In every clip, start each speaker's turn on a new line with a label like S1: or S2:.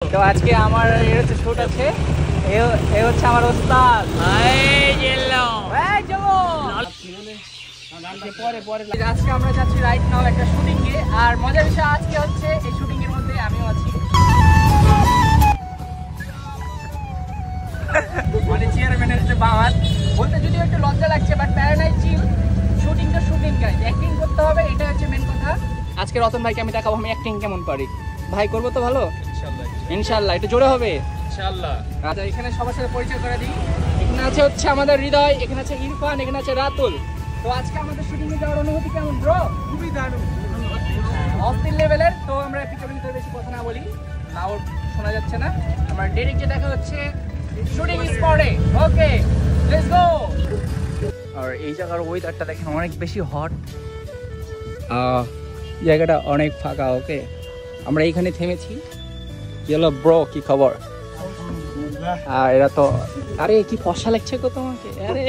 S1: তো আজকে আমার এর হচ্ছে শুট আছে, এ হচ্ছে আমার ওস্তাদ। আজকে আমরা যাচ্ছি রাইট নাও একটা শুটিং এ, আর মজার বিষয় আজকে হচ্ছে এই শুটিং এর মধ্যে আমিও আছি। মানে চেয়ারম্যানের যে বাবার বলতে যদিও একটু লজ্জা লাগছে, বাট প্যারানাইজ চিল। শুটিং তো শুটিং গাইজ, অ্যাক্টিং করতে হবে, এটা হচ্ছে মেন কথা। আজকে রতন ভাইকে আমি দেখাবো আমি অ্যাক্টিং কেমন পারি। ভাই করবো তো ভালো ইনশাল্লাহ, একটু জোরে হবে ইনশাল্লাহ। আচ্ছা, এখানে সবার সাথে পরিচয় করে দিই। এখানে আছে হচ্ছে আমাদের হৃদয়, এখানে আছে ইরফান, এখানে আছে রাতুল। তো আজকে আমাদের শুটিং এ যাওয়ার অনুভূতি কেমন ব্রো? খুবই দারুণ, অস্থির লেভেলের। তো আমরা পিছনে ভিতরে বেশি কথা না বলি, নাও শোনা যাচ্ছে না। আমরা ডাইরেক্ট যে দেখা হচ্ছে শুটিং স্পটে। Okay let's go. আর এই জায়গার ওয়েদারটা দেখেন অনেক বেশি হট, জায়গাটা অনেক ফাঁকা। ওকে, আমরা এইখানে থেমেছি। চলো ব্রো, কি খবর? আর এরা তো, আরে কি ফসা লাগছে গো তোমাকে। আরে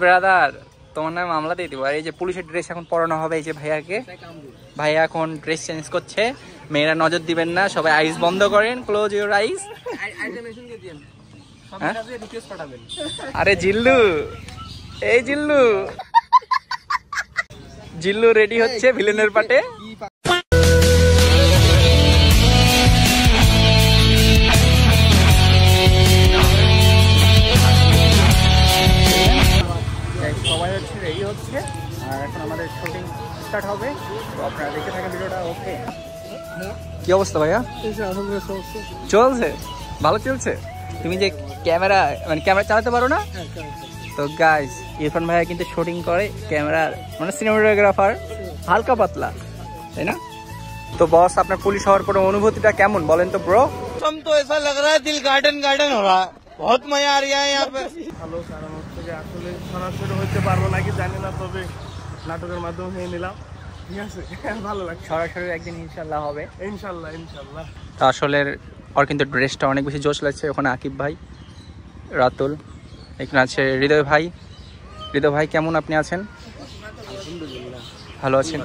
S1: ব্রাদার, তোমার নামে মামলা দিয়ে দিব। আর এই যে পুলিশের ড্রেস এখন পরানো হবে এই যে ভাইয়াকে। ভাইয়া এখন ড্রেস চেঞ্জ করছে। মেয়েরা নজর দিবেন না, সবাই আইস বন্ধ করেন, ক্লোজ ইউর আইস। আরে জিল্লু, এই জিল্লু, জিল্লু রেডি হচ্ছে ভিলেনের পাটে। সবাই হচ্ছে রেডি হচ্ছে, আর এখন আমাদের শুটিং স্টার্ট হবে। তো আপনারা দেখে থাকেন ভিডিওটা। ওকে, কি অবস্থা ভাইয়া? চলছে, ভালো চলছে। তুমি যে ক্যামেরা চালাতে পারো না? তো গাইস, ইরফান ভাইয়া কিন্তু শুটিং করে, ক্যামেরার মানে সিনেমাটোগ্রাফার, হালকা পাতলা, তাই না? তো বস, আপনার পুলিশ হওয়ার পরে অনুভূতিটা কেমন বলেন তো ব্রো?
S2: তো ऐसा लग रहा है दिल गार्डन गार्डन हो रहा है, बहुत मजा आ रहा है यहाँ पे।
S3: ভালো, কারণ হচ্ছে যে আসলে সরাসরি হতে পারবো নাকি জানি না, তবে নাটকের মাধ্যমে হয়ে নিলাম। ঠিক আছে, ভালো লাগছে।
S1: সরাসরি একদিন ইনশাল্লাহ হবে,
S3: ইনশাল্লাহ ইনশাল্লাহ।
S1: তো আসলে ওর কিন্তু ড্রেসটা অনেক বেশি জোশ লাগছে। ওখানে আকিব ভাই, রাতুল, এখানে আছে হৃদয় ভাই। হৃদয় ভাই কেমন আপনি আছেন? ভালো আছেন।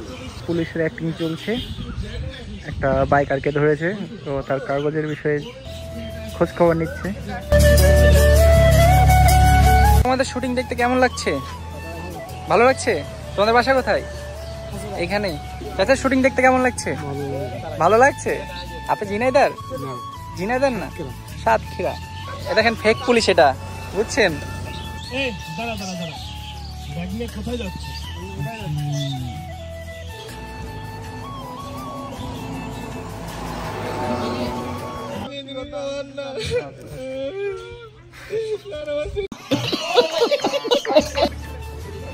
S1: পুলিশের অ্যাক্টিং চলছে, একটা বাইকারকে ধরেছে, তো তার কাগজের বিষয়ে খোঁজ খবর নিচ্ছে। তোমাদের শুটিং দেখতে কেমন লাগছে? ভালো লাগছে? তোমাদের বাসা কোথায়? এখানেই। চাচা, শুটিং দেখতে কেমন লাগছে? ভালো লাগছে। আপনি ঝিনাইদার? ঝিনাইদার না, সাতক্ষীরা। এ দেখেন ফেক পুলিশ, এটা বুঝছেন?
S3: কোথায় যাচ্ছে?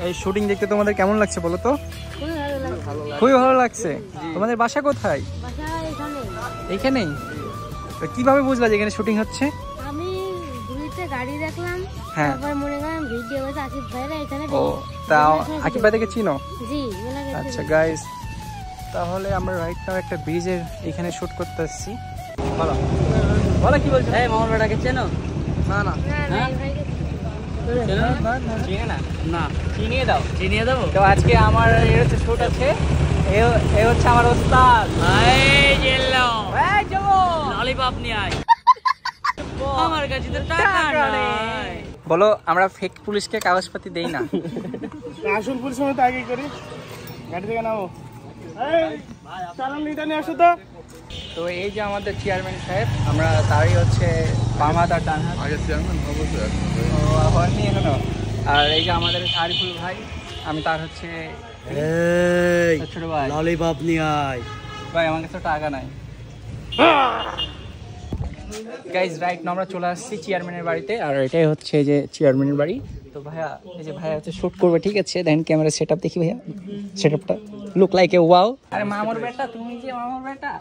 S1: এই শুটিং দেখতে তোমাদের কেমন লাগছে বলো তো? খুবই ভালো লাগছে। তোমাদের বাসা কোথায়? এইখানেই। কিভাবে বুঝলা যে এখানে শুটিং হচ্ছে?
S4: আমি দুইটা গাড়ি দেখলাম,
S1: হ্যাঁ,
S4: তারপর মনে করেন ভিডিও আছে আকিব ভাইরা এখানে।
S1: ও, তাও আকিব ভাই থেকে চিনো?
S4: জি।
S1: আচ্ছা গাইস, তাহলে আমরা রাইট নাও একটা ব্রিজের এখানে শুট করতে আসছি। বলো বলো, কি বলছো? এই মামুর বেটাকে চেনো? না না, চিনে না? না, চিনিয়ে দাও। চিনিয়ে দেবো। তো আজকে আমার এর হচ্ছে শুট আছে, এ হচ্ছে আমার ওস্তাদ। ললিপপ নিয়ে আয়। আমার কাছে তো টাকা নাই। বলো, আমরা ফেক পুলিশকে কাগজপাতি দেই না।
S3: আসল পুলিশ আমি তো আগে করি। গাড়ি থেকে নামো, চালান নিতে নিয়ে আসো তো।
S1: তো এই যে আমাদের চেয়ারম্যান সাহেব, আমরা তারই হচ্ছে বাম হাত আর ডান হাত। আগে চেয়ারম্যান হয়নি এখনো। আর এই যে আমাদের আরিফুল ভাই, আমি তার হচ্ছে ছোট ভাই।
S2: ললিপপ নিয়ে আয়।
S1: ভাই আমার কাছে টাকা নাই। গাইজ, রাইট নাও আমরা চলে আসছি চেয়ারম্যানের বাড়িতে, আর এটাই হচ্ছে যে চেয়ারম্যানের বাড়ি। তো ভাইয়া, এই যে ভাইয়া হচ্ছে শুট করবে, ঠিক আছে? দেন ক্যামেরা সেটআপ দেখি ভাইয়া, সেটআপটা লুক লাইক এ ওয়াও। আরে মামুর বেটা, তুমি যে মামুর বেটা।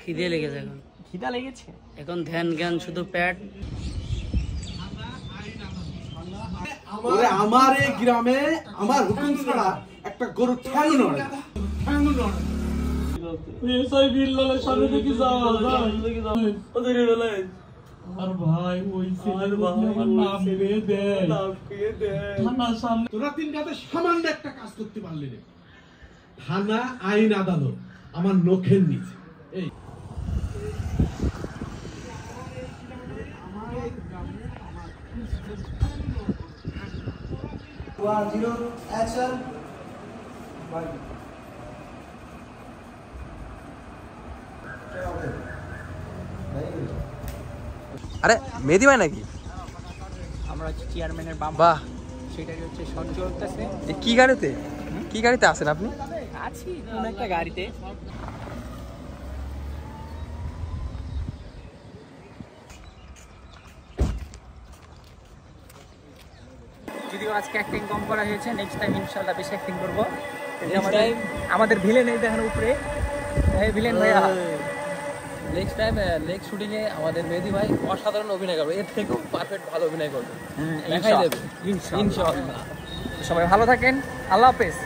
S2: খিদে লেগেছে এখন,
S1: খিদা লেগেছে
S2: এখন ধ্যান জ্ঞান শুধু প্যাট।
S5: আমার এই গ্রামে আমার হুকুম ছাড়া একটা গরু ঠ্যাং নড়ে।
S3: আর ভাই ওই ছেলের নাম পেয়ে দেয়,
S5: তোরা তিনটাতে সামান্য একটা কাজ করতে পারলি না।
S6: থানা আইন আদালত আমার নখের নিচে। এই
S7: আরে মেহেদি ভাই নাকি?
S1: আমরা হচ্ছে চেয়ারম্যানের বাম,
S7: বাহ,
S1: সেটাই হচ্ছে শট চলতেছে।
S7: কি গাড়িতে আছেন আপনি?
S1: আছি কোন একটা গাড়িতে। যদিও আজকে অ্যাক্টিং কম করা হয়েছে, নেক্সট টাইম ইনশাআল্লাহ বেশি অ্যাক্টিং করবো। আমাদের ভিলেন এই দেখেন উপরে, ভিলেন ভাইয়া।
S7: নেক্সট টাইম নেক্সট শুটিং এ আমাদের মেহেদি ভাই অসাধারণ অভিনয় করবে, এর থেকেও পারফেক্ট ভালো অভিনয় করবে, দেখাই দেবে ইনশাআল্লাহ।
S1: সবাই ভালো থাকেন, আল্লাহ হাফেজ।